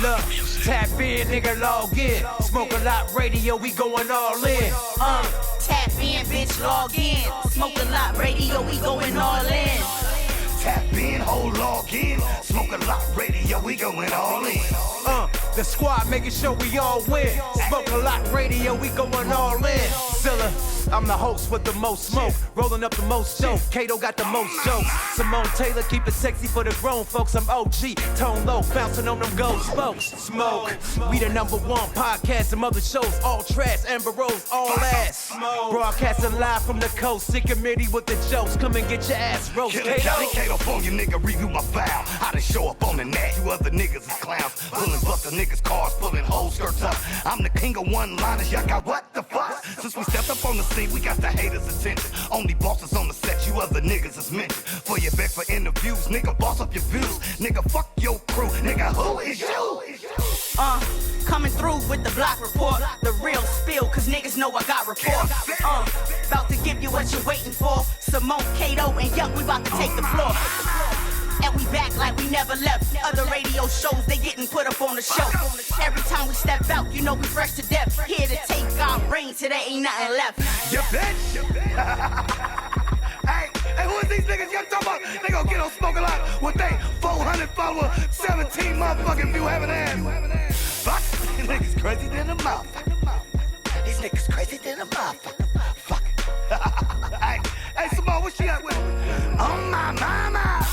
Look, tap in, nigga, log in. Smoke a lot radio, we going all in. Tap in, bitch, log in. Smoke a lot radio, we going all in. Tap in, whole log in. Smoke a lot radio, we going all in. The squad making sure we all win. Smoke a lot radio, we going all in. Zilla, I'm the host with the most smoke. Rolling up the most dope. Kato got the most jokes. Simone Taylor keep it sexy for the grown folks. I'm OG, tone low, bouncing on them gold spokes. Smoke, we the #1 podcast. Some other shows, all trash, Amber Rose, all ass. Broadcasting live from the coast. Sick committee with the jokes. Come and get your ass roasted. Kato phone, you nigga, review my file. How to show up on the net. You other niggas is clowns. Pulling buster niggas' cars, pulling whole skirts up. I'm the king of one-liners. Y'all got what the fuck? Since we stepped up on the scene, we got the haters' attention. Only bosses on the set, you other niggas is mentioned. For your back for interviews, nigga, boss up your views. Nigga, fuck your crew. Nigga, who is you? Coming through with the block report. The real spill, cause niggas know I got report. About to give you what you're waiting for. Simone, Kato, and Young, we about to take the floor. And we back like we never left. Other radio shows, they getting put up on the show. Every time we step out, you know we fresh to death. Here to take our reign till there ain't nothing left. You bitch! Hey, who is these niggas y'all talking about? They gon' get on Smoke a Lot with they 400 followers, 17 motherfucking view having ass. Fuck, these niggas crazy than a motherfucker. These niggas crazy than a motherfucker. Fuck. Hey, Simone, what she got with? Oh my mama.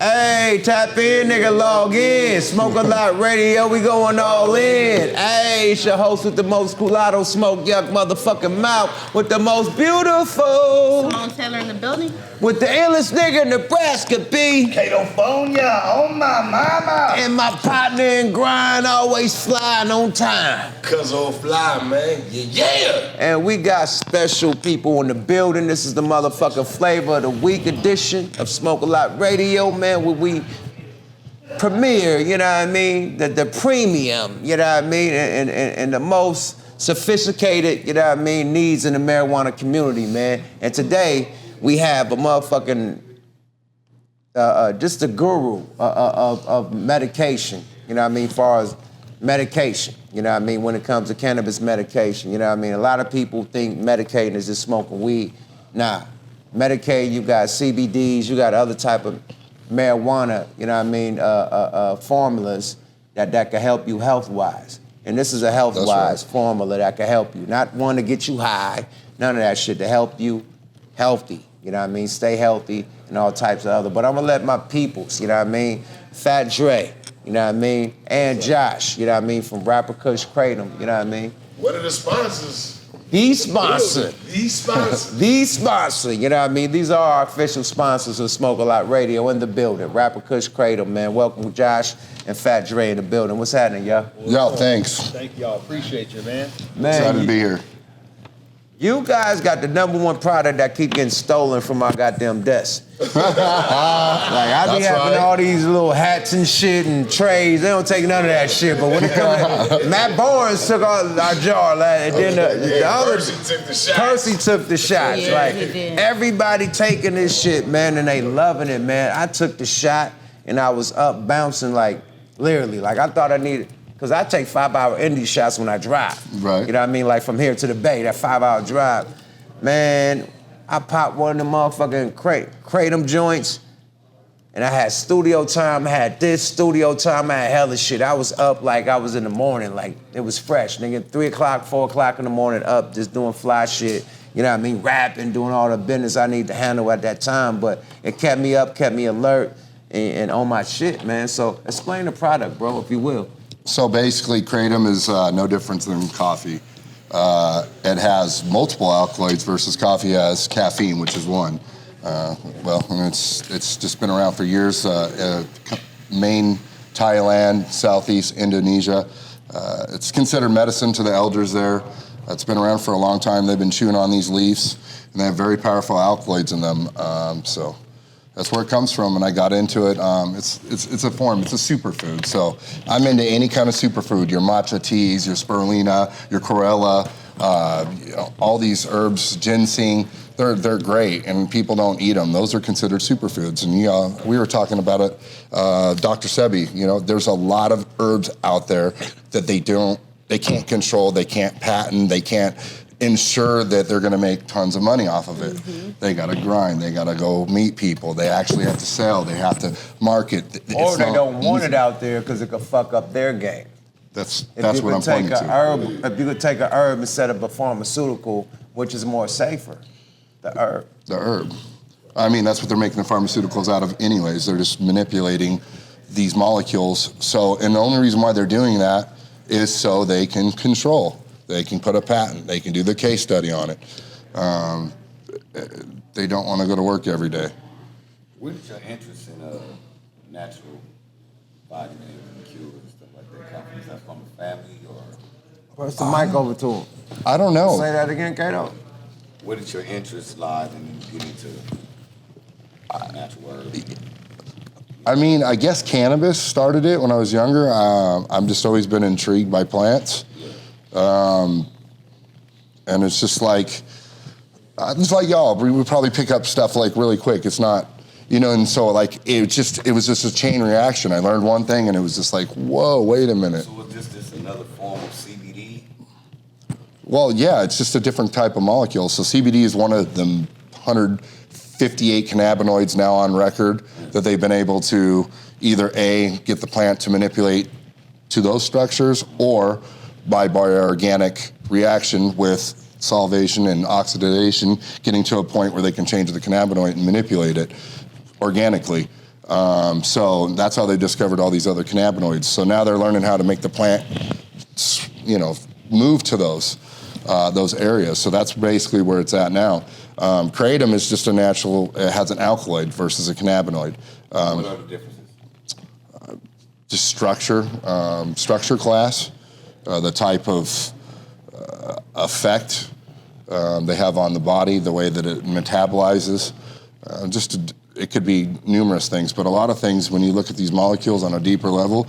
Hey, tap in, nigga, log in. Smoke a lot radio, we going all in. Hey, it's your host with the most culatto smoke yuck motherfucking mouth with the most beautiful. Simone Taylor in the building. With the illest nigga in Nebraska, B. Kato phone ya, oh my mama. And my partner in grind always flying on time. Cuz old fly, man. Yeah. And we got special people in the building. This is the motherfucking flavor of the week edition of Smoke a Lot Radio, man. Where we premiere, you know what I mean? The premium, you know what I mean? And the most sophisticated, you know what I mean, needs in the marijuana community, man. And today, we have a motherfucking, just a guru of medication, you know what I mean, as far as medication, you know what I mean, when it comes to cannabis medication, you know what I mean? A lot of people think medicating is just smoking weed. Nah, Medicaid, you got CBDs, you got other type of marijuana, you know what I mean, formulas that can help you health-wise. And this is a health-wise formula that can help you. Not one to get you high, none of that shit, to help you healthy, you know what I mean, stay healthy and all types of other. But I'm gonna let my peoples, you know what I mean, Fat Dre, you know what I mean, and Josh, you know what I mean, from rapper KUSH KRATOM, you know what I mean. What are the sponsors? The sponsor. The sponsor. The sponsor, you know what I mean? These are our official sponsors of Smoke a Lot Radio in the building. Rapper KUSH KRATOM, man. Welcome, Josh and Fat Dre in the building. What's happening, y'all? Yo, thanks. Thank y'all. Appreciate you, man. Excited to be here. You guys got the #1 product that keep getting stolen from our goddamn desk. Like, I be having all these little hats and shit and trays. They don't take none of that shit. But when it comes to Matt Barnes took all our jar, and then the other Percy took the shots. Percy took the shots. Yeah, like he did. everybody taking this shit, man, and they loving it, man. I took the shot and I was up bouncing like literally, like I thought I needed. Because I take 5-hour indie shots when I drive. Right. You know what I mean? Like from here to the Bay, that 5-hour drive. Man, I popped one of them motherfucking KRATOM joints, and I had studio time, I had this studio time, I had hella shit. I was up like I was in the morning, like it was fresh. Nigga, 3 o'clock, 4 o'clock in the morning up, just doing fly shit. You know what I mean? Rapping, doing all the business I need to handle at that time, but it kept me up, kept me alert, and on my shit, man. So explain the product, bro, if you will. So basically, KRATOM is no different than coffee. It has multiple alkaloids versus coffee has caffeine, which is one. Well, it's just been around for years. Main Thailand, Southeast Indonesia. It's considered medicine to the elders there. It's been around for a long time. They've been chewing on these leaves, and they have very powerful alkaloids in them. So That's where it comes from, and I got into it. It's a form, it's a superfood. So I'm into any kind of superfood, your matcha teas, your spirulina, your chlorella, all these herbs, ginseng, they're great, and people don't eat them. Those are considered superfoods. And we were talking about it, Dr. Sebi, there's a lot of herbs out there that they can't control, they can't patent, they can't ensure that they're going to make tons of money off of it. Mm-hmm. They got to grind. They got to go meet people. They actually have to sell. They have to market. Or they don't want it out there because it could fuck up their game. That's what I'm pointing to. If you could take an herb instead of a pharmaceutical, which is more safer, the herb. The herb. I mean, that's what they're making the pharmaceuticals out of anyways. They're just manipulating these molecules. And the only reason why they're doing that is so they can control. They can put a patent. They can do the case study on it. They don't want to go to work every day. What is your interest in natural vitamins and cures and stuff like that? Companies that from the family or? Where's the mic over to him? I don't know. Say that again, Kato. What is your interest lies in getting into natural herbs? I mean, I guess cannabis started it when I was younger. I've just always been intrigued by plants. And it's just like y'all, we would probably pick up stuff like really quick. It's not, and so like, it was just a chain reaction. I learned one thing and it was just like, whoa, wait a minute. So is this another form of CBD? Well, yeah, it's just a different type of molecule. So CBD is one of the 158 cannabinoids now on record that they've been able to either get the plant to manipulate to those structures, or by organic reaction with solvation and oxidation, getting to a point where they can change the cannabinoid and manipulate it organically. So that's how they discovered all these other cannabinoids. So now they're learning how to make the plant, move to those areas. So that's basically where it's at now. Kratom is just it has an alkaloid versus a cannabinoid. What are the differences? Just structure class. The type of effect they have on the body, the way that it metabolizes. It could be numerous things, but a lot of things, when you look at these molecules on a deeper level,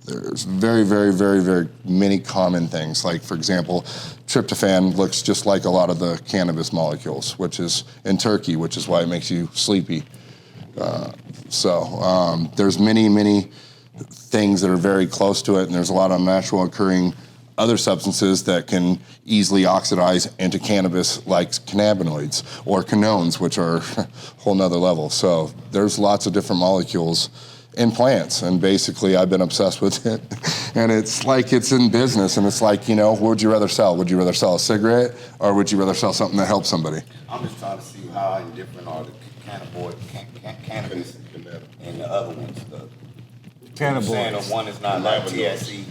there's very, very, very, very many common things. Like, for example, tryptophan looks just like a lot of the cannabis molecules, which is in turkey, which is why it makes you sleepy. There's many, many things that are very close to it, and there's a lot of natural occurring other substances that can easily oxidize into cannabis, like cannabinoids or quinones, which are a whole nother level. So there's lots of different molecules in plants, and basically I've been obsessed with it. And it's like it's in business, and it's like, what would you rather sell? Would you rather sell a cigarette, or would you rather sell something that helps somebody? I'm just trying to see how indifferent are the cannabis and the other ones. Cannabis. Saying the one is not like THC,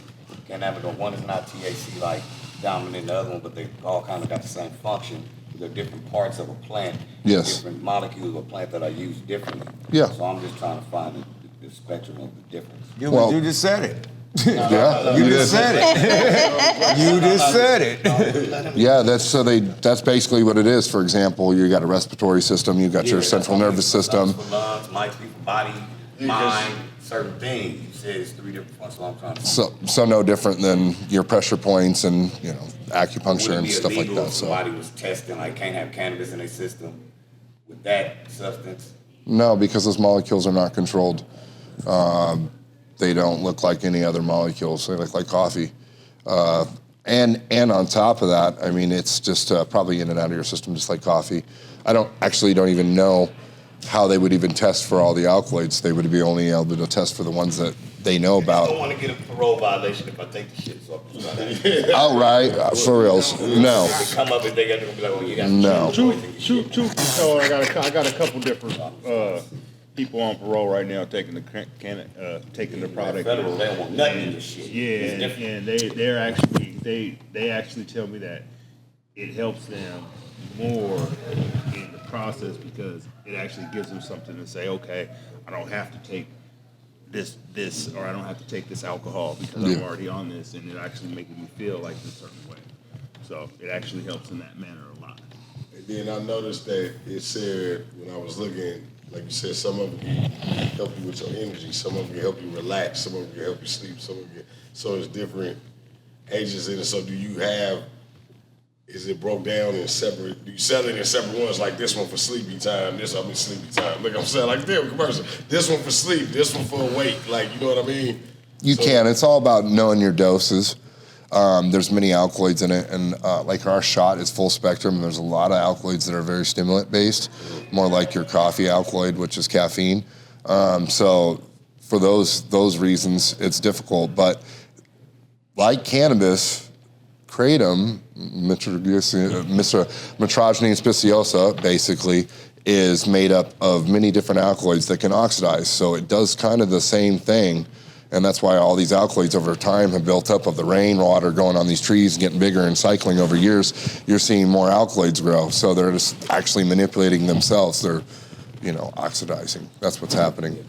cannabinoid, one is not THC like dominant in the other one, but they all kind of got the same function. They're different parts of a plant. Yes. Different molecules of a plant that are used differently. Yeah. So I'm just trying to find the spectrum of the difference. You just said it. Yeah, You just said it. You just said it. Yeah, that's basically what it is. For example, you got a respiratory system, you got your central nervous system. For lungs, might be for body, mind, certain things. You said it's 3 different ones, so I'm trying to. So no different than your pressure points and acupuncture Would it and be stuff like illegal that. if somebody was testing, like, can't have cannabis in their system with that substance? No, because those molecules are not controlled. They don't look like any other molecules. They look like coffee. And on top of that, I mean, it's just probably in and out of your system just like coffee. I don't even know how they would even test for all the alkaloids. They would be only able to test for the ones that they know about. I don't want to get a parole violation if I take the shit. So Oh, right, for reals. No. They come up and they're gonna be like, "Oh, you got No. Truth be told, I got a couple different people on parole right now taking taking the product. Federal, they don't want nothing in this shit. Yeah, and they actually tell me that it helps them more in the process because it actually gives them something to say, okay, I don't have to take this or I don't have to take this alcohol because I'm already on this, and it actually making me feel like a certain way. So it actually helps in that manner a lot. And then I noticed that it said when I was looking Like you said, some of them help you with your energy. Some of them help you relax. Some of them help you sleep. Some of them, so it's different agents in it. So do you have? Is it broke down in separate? Do you sell it in separate ones? Like this one for sleepy time. This I'm in sleepy time. Like I'm saying, like damn commercial. This one for sleep. This one for awake. Like you know what I mean? You can. It's all about knowing your doses. There's many alkaloids in it, and like our shot is full spectrum. There's a lot of alkaloids that are very stimulant based, more like your coffee alkaloid, which is caffeine. So for those reasons, it's difficult. But like cannabis, KRATOM, metrogene speciosa, basically, is made up of many different alkaloids that can oxidize. So it does kind of the same thing. And that's why all these alkaloids over time have built up of the rainwater going on these trees and getting bigger and cycling over years. You're seeing more alkaloids grow. So they're just actually manipulating themselves. They're, oxidizing. That's what's happening.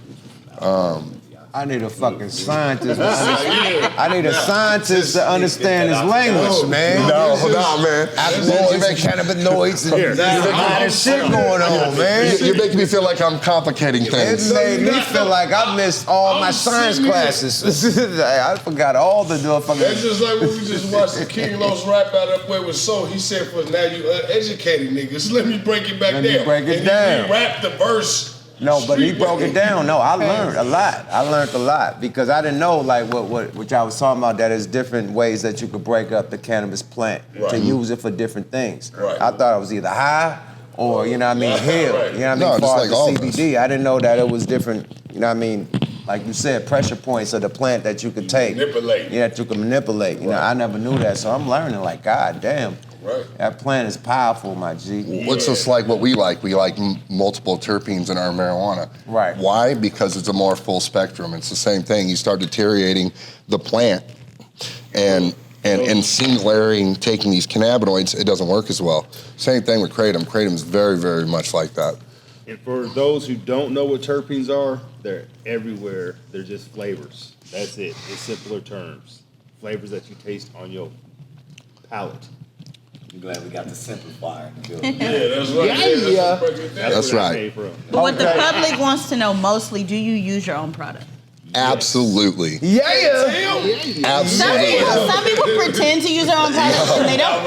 I need a fucking scientist. I need a scientist to understand his language, man. No, man. Alkaloids and cannabinoids and a lot of shit going on, man. You're making me feel like I'm complicating things. It made me feel like I missed all my science classes. I forgot all the fucking. That's just like when we just watched the King Los rap out up there with Soul. He said, "For now you uneducated niggas, let me break it back down." Let me break it down. He rapped the verse. No, but he broke it down. No, I learned a lot. I learned a lot because I didn't know like what y'all was talking about, that there's different ways that you could break up the cannabis plant to use it for different things. Right. I thought it was either high or, heal. You know what I mean? No, As far just as like the CBD, I didn't know that it was different, like you said, pressure points of the plant that you could take. Manipulate. Yeah, that you could manipulate. I never knew that, so I'm learning like, God damn. Right. That plant is powerful, my G. What's just like what we like? We like multiple terpenes in our marijuana. Right. Why? Because it's a more full spectrum. It's the same thing. You start deteriorating the plant, and singulating, taking these cannabinoids, it doesn't work as well. Same thing with KRATOM. KRATOM is very, very much like that. And for those who don't know what terpenes are, they're everywhere. They're just flavors. That's it. It's simpler terms. Flavors that you taste on your palate. I'm glad we got the simplifier in the building. Yeah, that's right. Yeah. That's where that right. came from. But what the public wants to know mostly, do you use your own product? Absolutely. Yeah. Absolutely. Some people pretend to use their own product and they don't.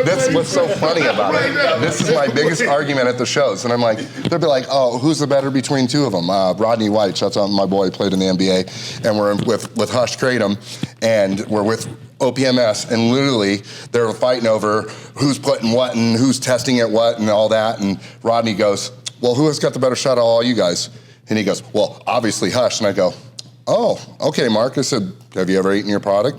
That's what's so funny about it. This is my biggest argument at the shows. And I'm like, they'll be like, oh, who's the better between two of them? Rodney White, shouts out my boy, played in the NBA. And we're with Hush KRATOM, and we're with OPMS, and literally they were fighting over who's putting what and who's testing it what and all that. And Rodney goes, well, who has got the better shot of all you guys? And he goes, well, obviously Hush. And I go, oh, okay, Mark. I said, have you ever eaten your product?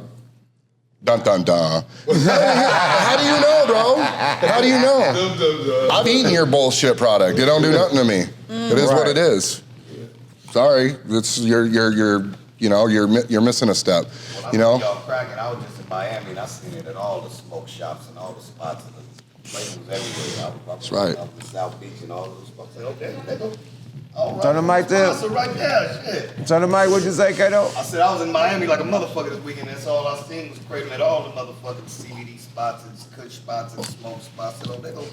Dun, dun, dun. How do you know, bro? How do you know? I've eaten your bullshit product. It don't do nothing to me. It is what it is. Sorry, it's you're missing a step. When I was y'all cracking, I was just in Miami and I seen it at all the smoke shops and all the spots. And the place was everywhere. That's right. Up in South Beach and all those spots. I said, okay, they go. All right. Turn the mic there. Sponsor right there, shit. Turn the mic, what'd you say, Kato? I said I was in Miami like a motherfucker this weekend. That's all I seen was KRATOM at all the motherfucking CBD spots and KUSH spots and smoke spots. I said, oh, they go.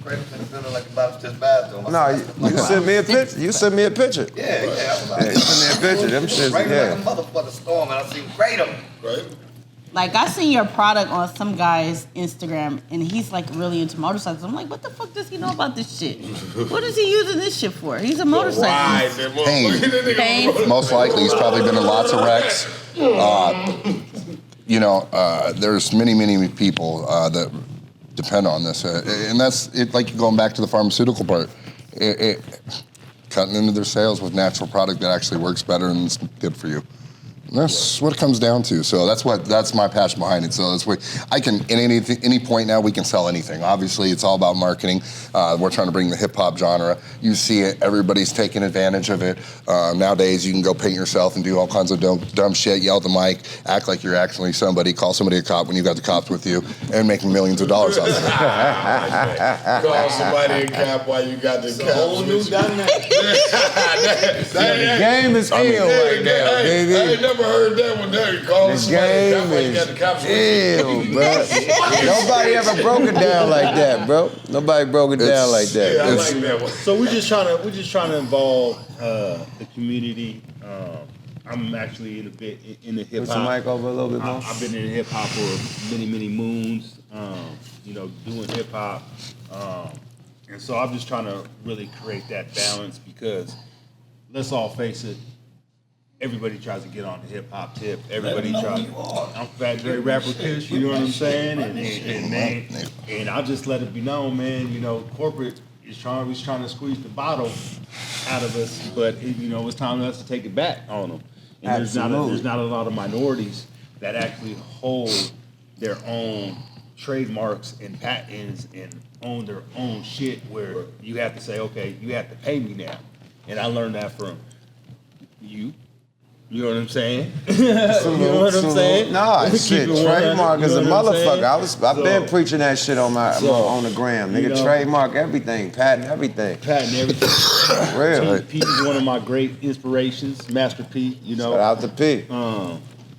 KRATOM's in the building like about just bathroom. No, you sent me a picture. You sent me a picture. Yeah. Yeah, you sent me a picture. Them shits, Right yeah. like a motherfucker storm, and I seen KRATOM. Right. Like, I seen your product on some guy's Instagram, and he's, like, really into motorcycles. I'm like, what the fuck does he know about this shit? What is he using this shit for? He's a motorcyclist. Pain. Most likely, he's probably been in lots of wrecks. There's many people that depend on this. And that's it, like going back to the pharmaceutical part. Cutting into their sales with natural product that actually works better and is good for you. And that's what it comes down to. So that's my passion behind it. So that's what I can, at any point now, we can sell anything. Obviously, it's all about marketing. We're trying to bring the hip hop genre. You see it, everybody's taking advantage of it. Nowadays, you can go paint yourself and do all kinds of dumb shit, yell at the mic, act like you're actually somebody, call somebody a cop when you got the cops with you, and making millions of dollars off of it. Call somebody a cop while you got the cops. Whole new dynamic. The game is ill right now, baby. I ain't never never heard that one. There, you call The somebody. That's why you game got the cops. is ill, bro. Nobody ever broke it down like that, bro. Nobody broke it down like that. Yeah, I like that one. So we're just trying to involve the community. I'm actually in the hip Put the hop. mic over a little bit more. I've been in hip hop for many moons. Doing hip hop, and so I'm just trying to really create that balance because let's all face it. Everybody tries to get on the hip hop tip. Everybody tries. I'm Fat Dre Rapper KUSH, you know what I'm saying? And I'll just let it be known, man. Corporate is trying to squeeze the bottle out of us, but it's time for us to take it back on them. And there's not a lot of minorities that actually hold their own trademarks and patents and own their own shit where you have to say, okay, you have to pay me now. And I learned that from you. You know what I'm saying? You know what I'm saying? No, shit, trademark is a motherfucker. I've been preaching that shit on the gram. Nigga, trademark everything, patent everything. Patent everything. Real. P is one of my great inspirations, Master P, Shout out to P.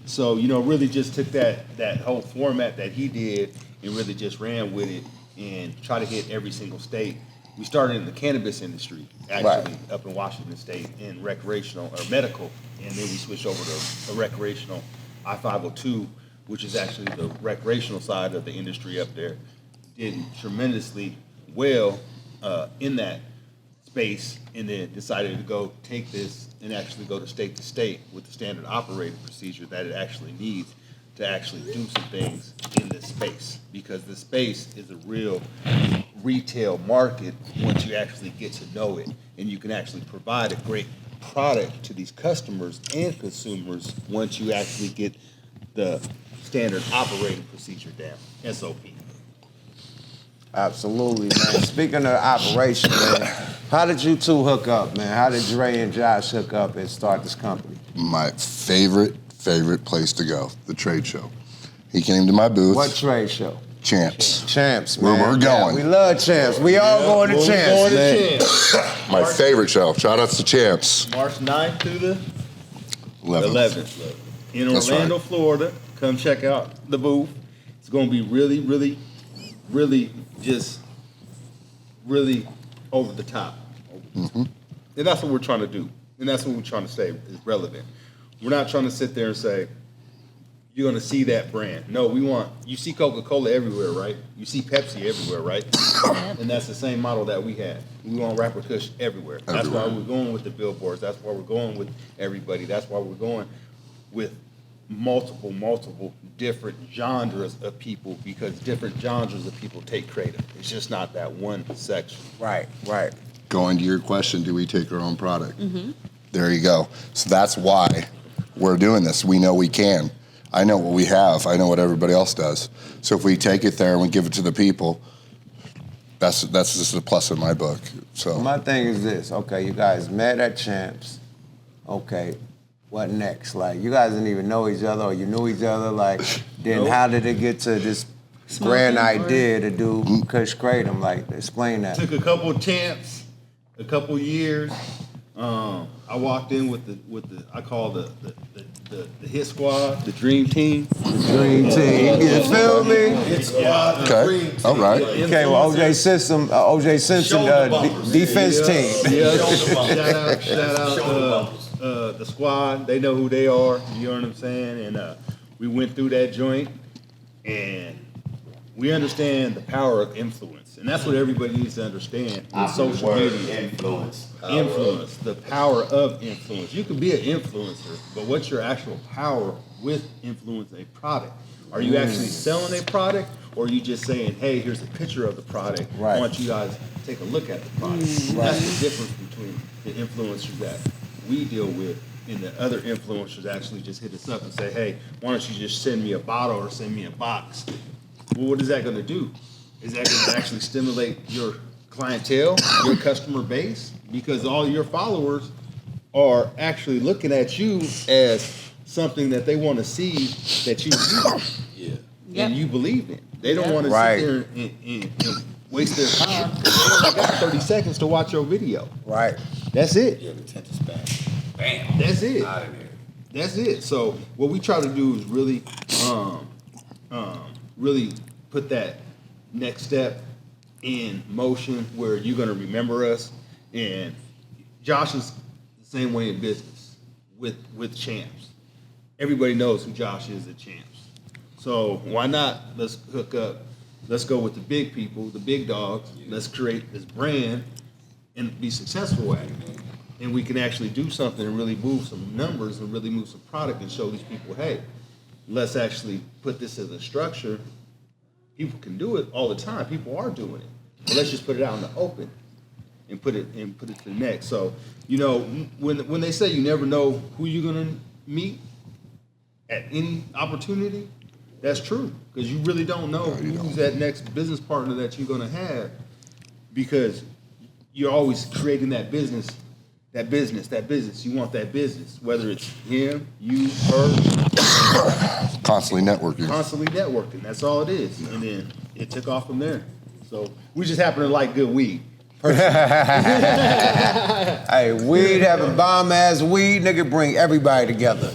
So, really just took that whole format that he did and really just ran with it and try to hit every single state. We started in the cannabis industry, actually, up in Washington State, in recreational or medical, and then we switched over to a recreational I-502, which is actually the recreational side of the industry up there. Did tremendously well in that space, and then decided to go take this and actually go to state with the standard operating procedure that it actually needs to actually do some things in this space, because the space is a real retail market once you actually get to know it, and you can actually provide a great product to these customers and consumers once you actually get the standard operating procedure down, SOP. Absolutely, man. Speaking of operation, man, how did you two hook up, man? How did Dre and Josh hook up and start this company? My favorite place to go, the trade show. He came to my booth. What trade show? Champs, man. Where we're going. Yeah, we love Champs. We all going to Champs, man. My favorite show. Shout outs to Champs. March 9th through the 11th. In Orlando, Florida. Come check out the booth. It's going to be really over the top. And that's what we're trying to do. And that's what we're trying to say is relevant. We're not trying to sit there and say, you're going to see that brand. No, you see Coca-Cola everywhere, right? You see Pepsi everywhere, right? And that's the same model that we have. We want Rapper KUSH everywhere. That's why we're going with the billboards. That's why we're going with everybody. That's why we're going with multiple different genres of people, because different genres of people take KRATOM. It's just not that one section. Right. Going to your question, do we take our own product? There you go. So that's why we're doing this. We know we can. I know what we have. I know what everybody else does. So if we take it there and we give it to the people, that's just a plus in my book. So my thing is this. Okay, you guys met at Champs. Okay, what next? Like, you guys didn't even know each other, or you knew each other. Like, then how did it get to this grand idea to do KUSH KRATOM? Like, explain that. Took a couple of Champs, a couple years. I walked in with the I call the hit squad, the dream team. Dream team. You feel me? Hit squad, the dream team. All right. Okay, well, OJ Simpson defense team. Yeah, shout out the squad. They know who they are. You know what I'm saying? And we went through that joint, and we understand the power of influence, and that's what everybody needs to understand with social media. Influence, the power of influence. You can be an influencer, but what's your actual power with influence a product? Are you actually selling a product, or are you just saying, hey, here's a picture of the product. I want you guys to take a look at the product. That's the difference between the influencers that we deal with and the other influencers actually just hit us up and say, hey, why don't you just send me a bottle or send me a box? Well, what is that going to do? Is that going to actually stimulate your clientele, your customer base? Because all your followers are actually looking at you as something that they want to see that you do and you believe in. They don't want to sit there and waste their time. They only got 30 seconds to watch your video. Right. That's it. Your attention span. Bam. That's it. Out of there. That's it. So what we try to do is really, really put that next step in motion where you're gonna remember us. And Josh is the same way in business with Champs. Everybody knows who Josh is at Champs. So why not? Let's hook up. Let's go with the big people, the big dogs. Let's create this brand and be successful at it. And we can actually do something and really move some numbers and really move some product and show these people, hey, let's actually put this as a structure. People can do it all the time. People are doing it. But let's just put it out in the open and put it to the next. So, you know, when they say you never know who you're gonna meet at any opportunity, that's true. Because you really don't know who's that next business partner that you're gonna have, because you're always creating that business. You want that business, whether it's him, you, her. Constantly networking. That's all it is. And then it took off from there. So we just happen to like good weed. Hey, weed, having bomb ass weed, nigga, bring everybody together.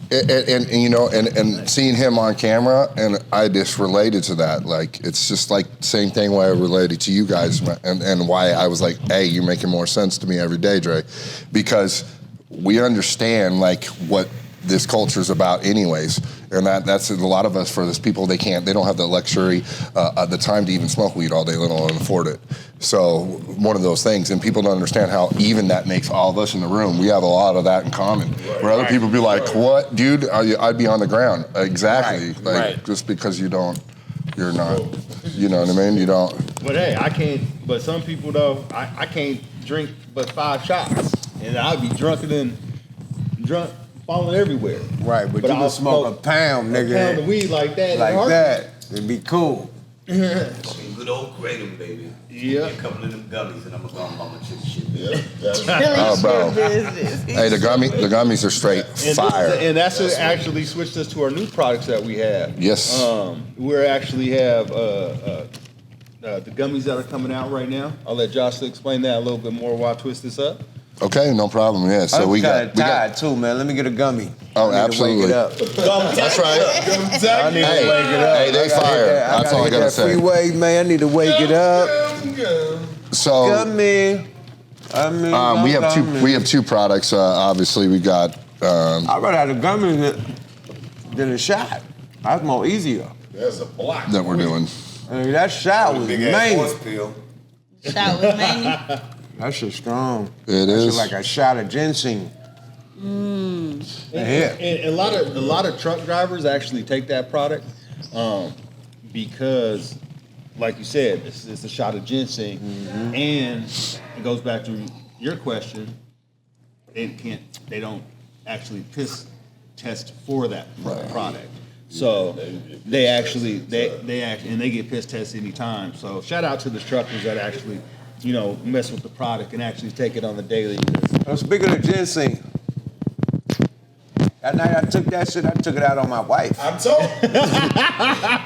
And you know, and seeing him on camera, and I just related to that. Like, it's just like same thing why I related to you guys, and why I was like, hey, you're making more sense to me every day, Dre, because we understand like what this culture is about anyways. And that's a lot of us, for this people, they don't have the luxury, the time to even smoke weed all day, let alone afford it. So one of those things, and people don't understand how even that makes all of us in the room. We have a lot of that in common. Where other people be like, what, dude, I'd be on the ground. Exactly. Just because you're not, you know what I mean? You don't. But hey, I can't, but some people though, I can't drink but 5 shots. And I'd be drunk, falling everywhere. Right, but you can smoke a pound, nigga. A pound of weed like that. Like that. It'd be cool. Good old Kratom, baby. Yeah. A couple of them gummies, and I'm gonna go on my chick shit. Yeah, Oh, bro. Hey, the gummies are straight fire. And that's what actually switched us to our new products that we have. Yes. We actually have the gummies that are coming out right now. I'll let Josh explain that a little bit more while I twist this up. Okay, no problem. Yeah, so we got too, man. Let me get a gummy. Oh, absolutely. Wake it up. That's right. I need to wake it up. Hey, they fire. That's all I gotta say. Freeway, man. I need to wake it up. So Gummy. we have two products. Obviously, we got. I'd rather have a gummy than a shot. That's more easier. There's a block that we're doing. I mean, that shot was amazing. Shot was many. That shit strong. It is like a shot of ginseng. And a lot of truck drivers actually take that product because, like you said, it's a shot of ginseng, and it goes back to your question. They don't actually piss test for that product. So they get piss tested anytime. So shout out to the truckers that actually, you know, mess with the product and actually take it on the daily. Speaking of ginseng, that night I took that shit, I took it out on my wife. I'm told.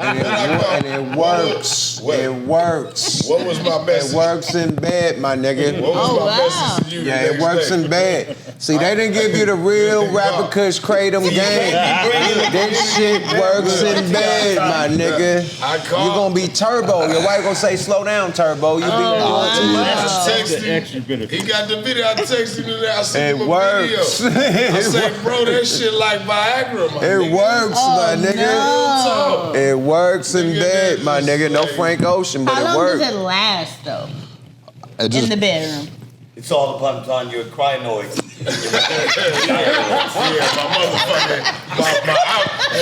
and it works. It works. What was my message? It works in bed, my nigga. What was my message to you? Yeah, it works in bed. See, they didn't give you the real rapper KUSH KRATOM game. This shit works in bed, my nigga. You gonna be turbo. Your wife gonna say, slow down, turbo. You be He got the video. I texted him today. I sent him a works. video. I said, bro, that shit like Viagra, my nigga. It works, my nigga. It works in bed, my nigga. No Frank Ocean, but How it long works. does it last, though? in the bedroom? It's all upon your crinoids.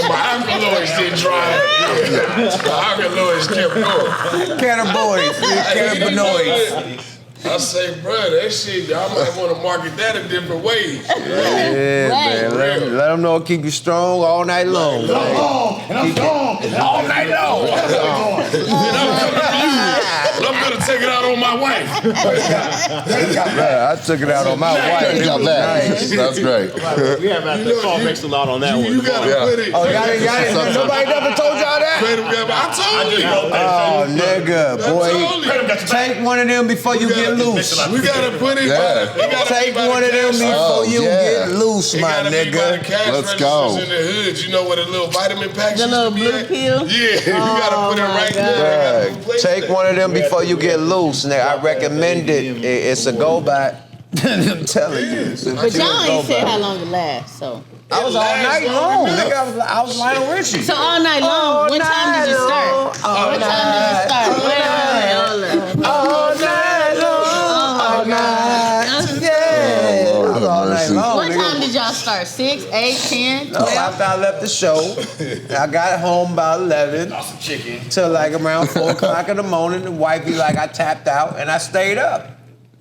my alkaloids didn't dry up. The alkaloids kept going. Cannabinoids. I say, bro, that shit, I might want to market that a different way. Yeah, man. Let them know it keep you strong all night long. I'm strong all night long. I'm gonna take it out on my my wife. I took it out on my wife. It was nice. That's great. We have had to call makes a lot on that one. You gotta put it. Oh, y'all didn't. Nobody never told y'all that? I told you. Oh, nigga, boy. Take one of them before you get loose. We gotta put it. Take one of them before you get loose, my nigga. Let's go. In the hood, you know what a little vitamin pack. The little blue pill. Yeah, you gotta put it right there. Take one of them before you get loose, nigga. I recommend it. It's a go by. I'm telling you. But y'all ain't said how long it lasts, so. I was all night long, nigga. I was Lionel Richie. So all night long. What time did you start? What time did you start? Wait. All night long. All night. Yeah. I was all night long. What time did y'all start? 6, 8, 10? No, after I left the show, I got home about 11. Some chicken. Till like around 4 o'clock in the morning. The wifey like I tapped out and I stayed up.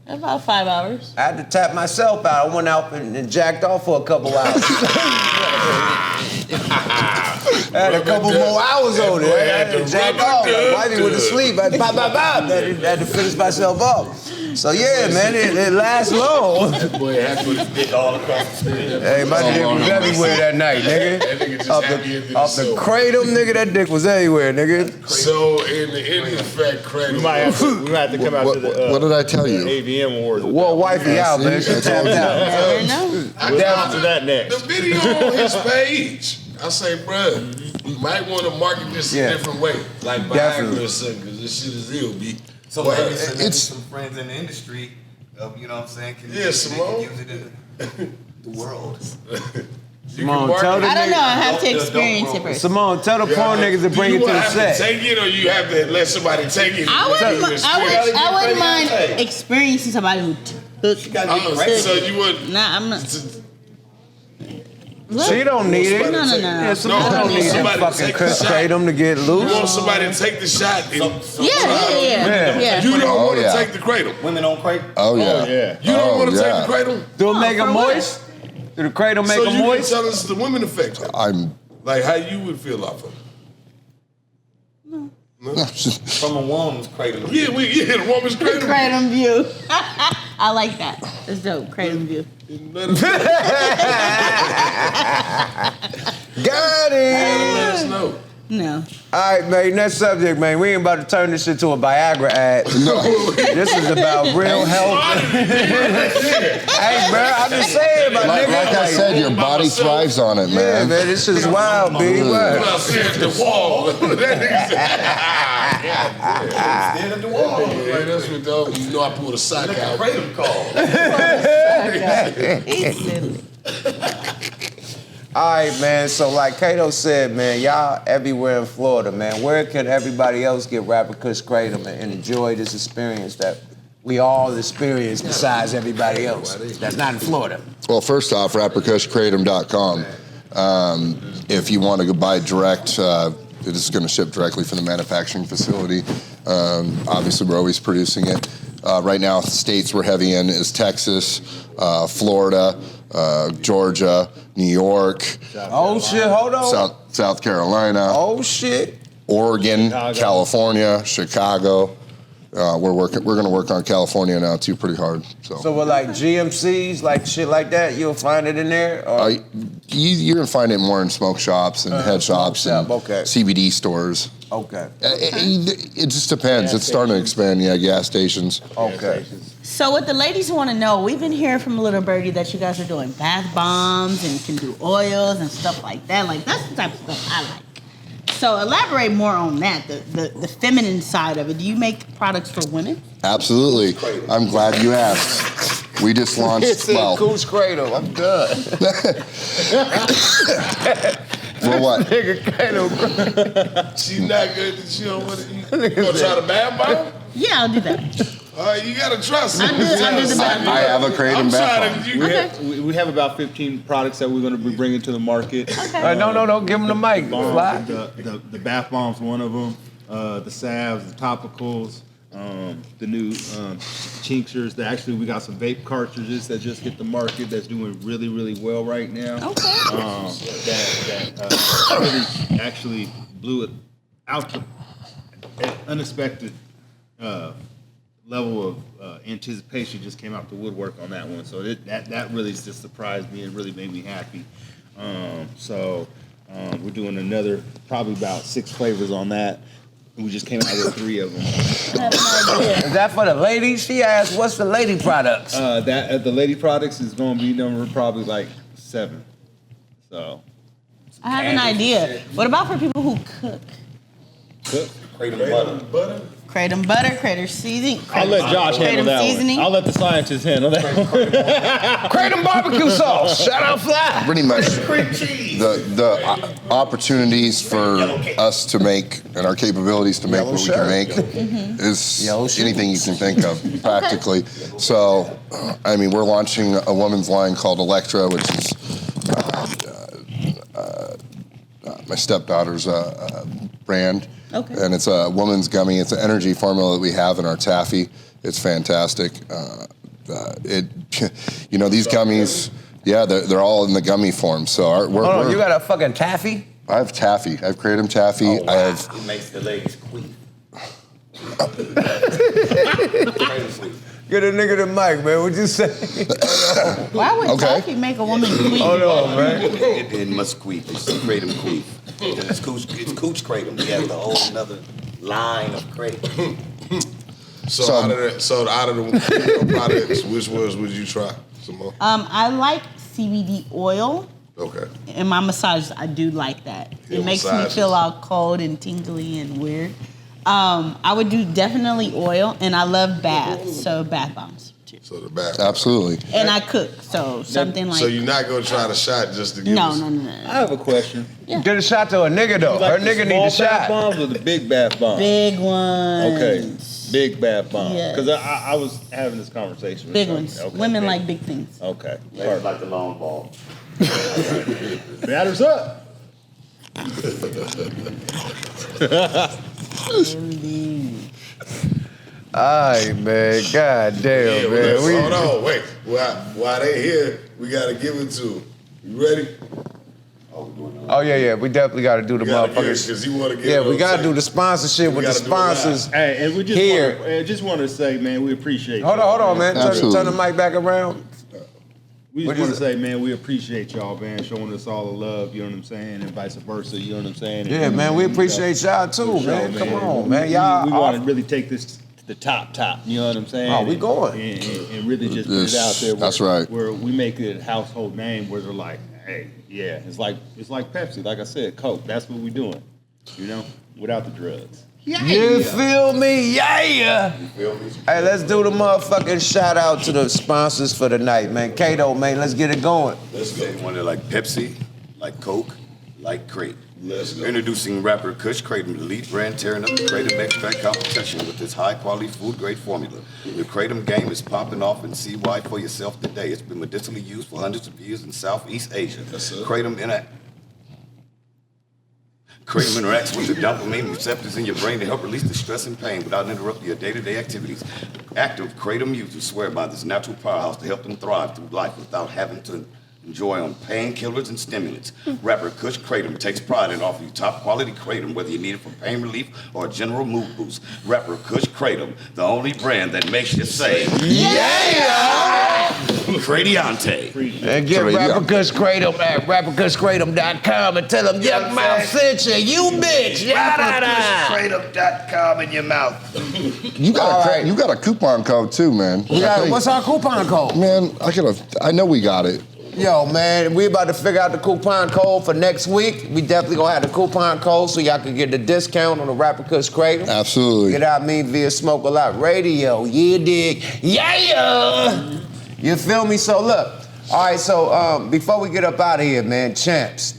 About 5 hours. I had to tap myself out. I went out and jacked off for a couple hours. I had a couple more hours on it. I had to jack off. My wifey went to sleep. I had to finish myself up. So yeah, man, it lasts long. Boy, had to put his dick all across the screen. Hey, my dick was everywhere that night, nigga. Off the kratom, nigga, that dick was everywhere, nigga. So in fact, kratom. We might have to come out to the What did I tell you? AVM awards. Well, wifey out, man. She tapped out. Never know. We'll come to that next. The video on his page. I say, bruh, you might want to market this a different way, like Viagra or something, because this shit is ill, B. So maybe some friends in the industry, you know what I'm saying? Can Simone. use it in the world. Simone, tell the I don't know. I niggas. have to experience it first. Simone, tell the porn niggas to bring it to the set. Do you have to take it, or you have to let somebody take it? I wouldn't mind experiencing somebody who took. So you would. Nah, I'm not. She don't need it. No. Yeah, Simone don't need that fucking kratom to get You loose. want somebody to take the shot. Yeah. You don't want to take the kratom. Women on kratom. Oh yeah. You don't want to take the kratom. Do it make them moist? Do the kratom make them moist? So you can tell us the women effect. Like how you would feel off of it. No. From a woman's kratom. Yeah, the woman's kratom. Kratom view. I like that. That's dope. Kratom view. Got it. Let us know. No. All right, man, next subject, man. We ain't about to turn this shit to a Viagra ad. No. This is about real health. Hey, bro, I'm just saying, my nigga. Like I said, your body thrives on it, man. Yeah, man, this shit's wild, B. I'm staring at the wall. That nigga Stand at the wall. Yeah, that's what though. You know I pulled a sock out. Kratom call. He's silly. All right, man. So like Kato said, man, y'all everywhere in Florida, man. Where can everybody else get rapper KUSH Kratom and enjoy this experience that we all experience besides everybody else that's not in Florida? Well, first off, rapperkushkratom.com. If you want to go buy direct, it is going to ship directly from the manufacturing facility. Obviously, we're always producing it. Right now, states we're heavy in is Texas, Florida, Georgia, New York. Oh shit! Hold on. South Carolina. Oh shit! Oregon, California, Chicago. We're going to work on California now too, pretty hard. So with like GMCs, like shit like that, you'll find it in there. Or? You're going to find it more in smoke shops and head shops and okay. CBD stores. Okay. It just depends. It's starting to expand. Yeah, gas stations. Okay. So what the ladies want to know, we've been hearing from Little Birdie that you guys are doing bath bombs and can do oils and stuff like that. Like that's the type of stuff I like. So elaborate more on that, the feminine side of it. Do you make products for women? Absolutely. I'm glad you asked. We just launched. KUSH Kratom. I'm done. For what? She's not good. She don't want to. You gonna try the bath bomb? Yeah, I'll do that. You gotta trust me. I'll do the bath bomb. I have a kratom bath bomb. We have about 15 products that we're going to be bringing to the market. Okay. No. Give them the mic. Fly. The bath bomb's one of them. The salves, the topicals, the new tinctures. We got some vape cartridges that just hit the market that's doing really, really well right now. Okay. That really actually blew it out to unexpected level of anticipation just came out the woodwork on that one. So that really just surprised me and really made me happy. We're doing another, probably about 6 flavors on that. We just came out with 3 of them. Is that for the ladies? She asked, what's the lady products? The lady products is going to be number probably like 7. So. I have an idea. What about for people who cook? Cook? Kratom butter? Kratom butter, Kratom seasoning. I'll let Josh handle that seasoning. one. I'll let the scientists handle that one. Kratom barbecue sauce. Shout out Fly. Pretty much the opportunities for us to make and our capabilities to make what we can make is anything you can think of, practically. So, I mean, we're launching a woman's line called Electra, which is my stepdaughter's brand. Okay. And it's a woman's gummy. It's an energy formula that we have in our taffy. It's fantastic. These gummies, they're all in the gummy form. So you got a fucking taffy? I have taffy. I have Kratom taffy. Oh, wow. I have. It makes the ladies queef. Get a nigga the mic, man. What'd you say? Why would taffy make a woman queef? Hold on, man. It must queef. It's Kratom queef. It's KUSH Kratom. He has a whole another line of Kratom. So out of the products, which ones would you try some more? I like CBD oil. Okay. In my massages, I do like that. It makes me feel all cold and tingly and weird. I would do definitely oil, and I love baths, so bath bombs too. So the bath. Absolutely. And I cook, so something like. So you're not gonna try the shot just to give us. No. I have a question. Yeah. Get a shot to a nigga though. Like Her nigga need a small bath shot. bombs or the big bath bombs? Big ones. Okay, big bath bombs. Yes. Because I was having this conversation with Big somebody. ones. Okay, Women big. like big things. Okay. Ladies like the long ball. Batters up. Alright, man. God damn, man. Hold on, wait. While they here, we gotta give it to them. You ready? Oh yeah. We definitely gotta do the motherfuckers. Because you want to get. Yeah, we gotta do the sponsorship with the gotta do it live. sponsors. Hey, and we just Here. just want to say, man, we appreciate. Hold on, man. Absolutely. Turn the mic back around. We What just want is to say, man, we appreciate y'all, man, showing us all the love. You know what I'm saying, and vice versa. You know what I'm saying. Yeah, And, man, we appreciate y'all too, for man. sure, Come on, man. Y'all. We want to really take this to the top. You know what I'm saying? Oh, we going. and really just put it out there. That's right. Where we make it a household name, where they're like, hey, yeah, it's like Pepsi. Like I said, Coke. That's what we're doing. You know, without the drugs. You feel me? Yeah. Hey, let's do the motherfucking shout out to the sponsors for the night, man. Kato, man, let's get it going. Let's go. One that like Pepsi, like Coke, like Kratom. Let's go. Introducing rapper KUSH Kratom, the lead brand tearing up the Kratom extract competition with its high-quality food-grade formula. The Kratom game is popping off and see why for yourself today. It's been medicinally used for hundreds of years in Southeast Asia. Kratom interacts with the dopamine receptors in your brain to help release the stress and pain without interrupting your day-to-day activities. Active Kratom users swear by this natural powerhouse to help them thrive through life without having to enjoy on painkillers and stimulants. Rapper KUSH Kratom takes pride in offering you top-quality Kratom, whether you need it for pain relief or a general mood boost. Rapper KUSH Kratom, the only brand that makes you say, yeah! Kradiante. And get Rapper KUSH Kratom at rapperkushkratom.com and tell them Yuck Mouth sent you, you bitch. KushKratom.com in your mouth. You got a coupon code too, man. What's our coupon code? Man, I know we got it. Yo, man, we about to figure out the coupon code for next week. We definitely gonna have the coupon code so y'all can get the discount on the Rapper KUSH Kratom. Absolutely. Get out me via Smoke a Lot Radio. Yeah, dig. Yeah. You feel me? So look. All right, so before we get up out of here, man, champs.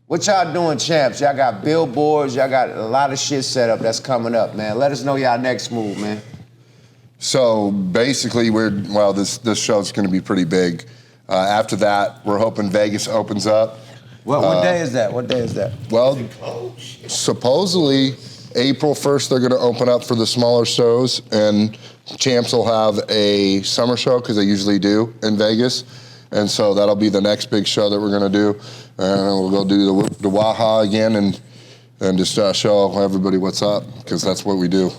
What y'all doing, champs? Y'all got billboards, y'all got a lot of shit set up that's coming up, man. Let us know y'all next move, man. So basically, this show's going to be pretty big. After that, we're hoping Vegas opens up. What day is that? What day is that? Well, supposedly April 1st they're going to open up for the smaller shows, and Champs will have a summer show because they usually do in Vegas, and so that'll be the next big show that we're going to do, and we'll go do the Waha again and just show everybody what's up because that's what we do.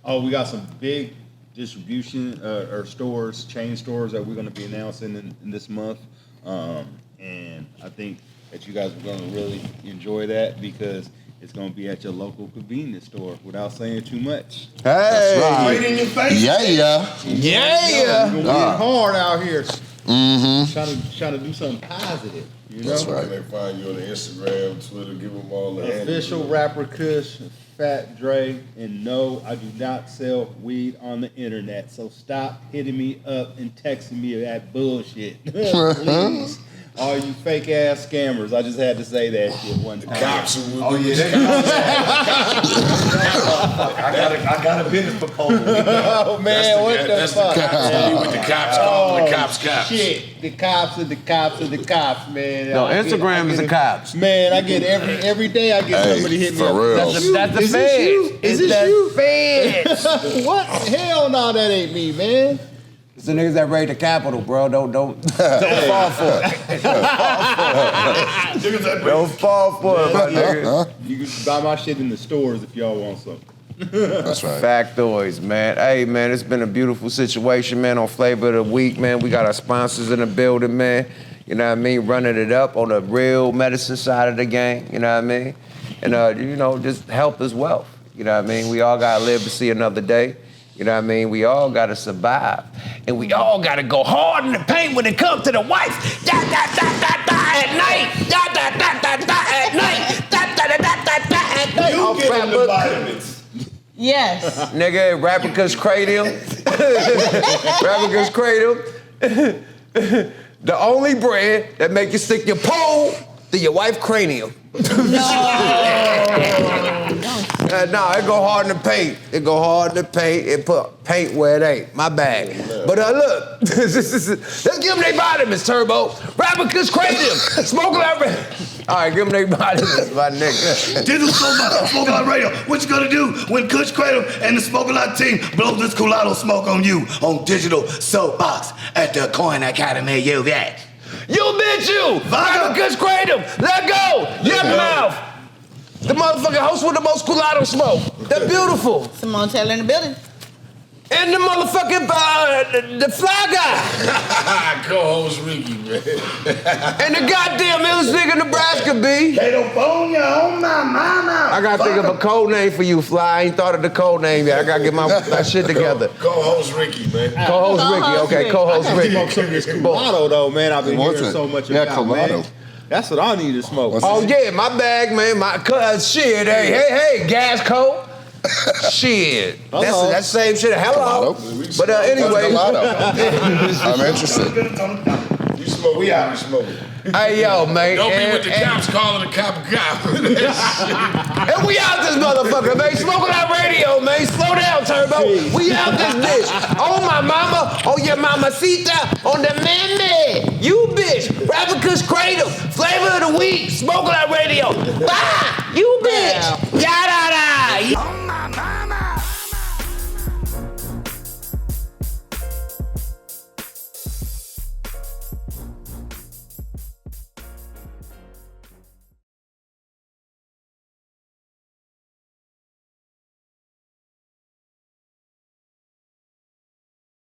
Oh, we got some big distribution or stores, chain stores that we're going to be announcing in this month. And I think that you guys are going to really enjoy that because it's going to be at your local convenience store without saying too much. Hey, Right in your face. Yeah. We're going to get hard out here. Mm-hmm. Trying to do something positive, you know? That's right. They find you on the Instagram, Twitter, give them all the Official rapper KUSH, Fat Dre, and no, I do not sell weed on the internet. So stop hitting me up and texting me that bullshit. Please. All you fake ass scammers. I just had to say that shit one time. cops who Oh yeah, I got a business proposal. Oh man, what the fuck? with the cops calling the cops. Shit, the cops and the cops and the cops, man. no, Instagram is the cops. Man, I get every day I get somebody hitting me for up. real. That's the Is feds. this you? Is It's this the you? feds. What? Hell no, that ain't me, man. It's the niggas that raid the Capitol, bro. Don't fall for it. Don't fall for it, my nigga. You can buy my shit in the stores if y'all want some. That's right. Factoids, man. Hey, man, it's been a beautiful situation, man. On Flavor of the Week, man, we got our sponsors in the building, man. You know what I mean? Running it up on the real medicine side of the game. You know what I mean? And you know, just health is wealth. You know what I mean? We all gotta live to see another day. You know what I mean? We all gotta survive. And we all gotta go hard in the paint when it comes to the wife. Da da da da da at night. Da da da da da at night. Da da da da da da at night. You get the vitamins. Yes. Nigga, rapper KUSH Kratom. Rapper KUSH Kratom. The only brand that make you stick your pole to your wife's cranium. No, it go hard in the paint. It go hard in the paint. It put paint where it ain't. My bag. But look, let's give them their vitamins, Turbo. Rapper KUSH Kratom. Smoke like all right, give them their vitamins, my nigga. This is Smoke Out Radio. What you gonna do when KUSH Kratom and the Smoke Out team blow this Colado smoke on you on Digital Soapbox at the Coin Academy UVA? You bitch you! Rapper KUSH Kratom! Let go! Your mouth! The motherfucking host with the most Colado smoke. They're beautiful. Simone Taylor in the building. And the motherfucking, the fly guy. Co-host Ricky, man. And the goddamn illest nigga Nebraska, B. California on my mama. I gotta think of a code name for you, Fly. I ain't thought of the code name yet. I gotta get my shit together. Co-host Ricky, man. Co-host Ricky, okay, co-host I Ricky. smoke some of this Colado though, man. I've been What's hearing it? so much Yeah, about, Colado. man. That's what I need to smoke. What's Oh yeah, my bag, man. My shit, hey, gas coat. Shit. Hello. That's the same shit. Hello. Colado. But anyway. I'm interested. You smoke, we out, you smoke. Hey yo, man. Don't be with the cops calling the cop. And we out this motherfucker, man. Smoking Out Radio, man. Slow down, Turbo. We out this bitch. On my mama, on your mamacita, on the man. You bitch. Rapper KUSH Kratom. Flavor of the Week. Smoking Out Radio. Bye. You bitch.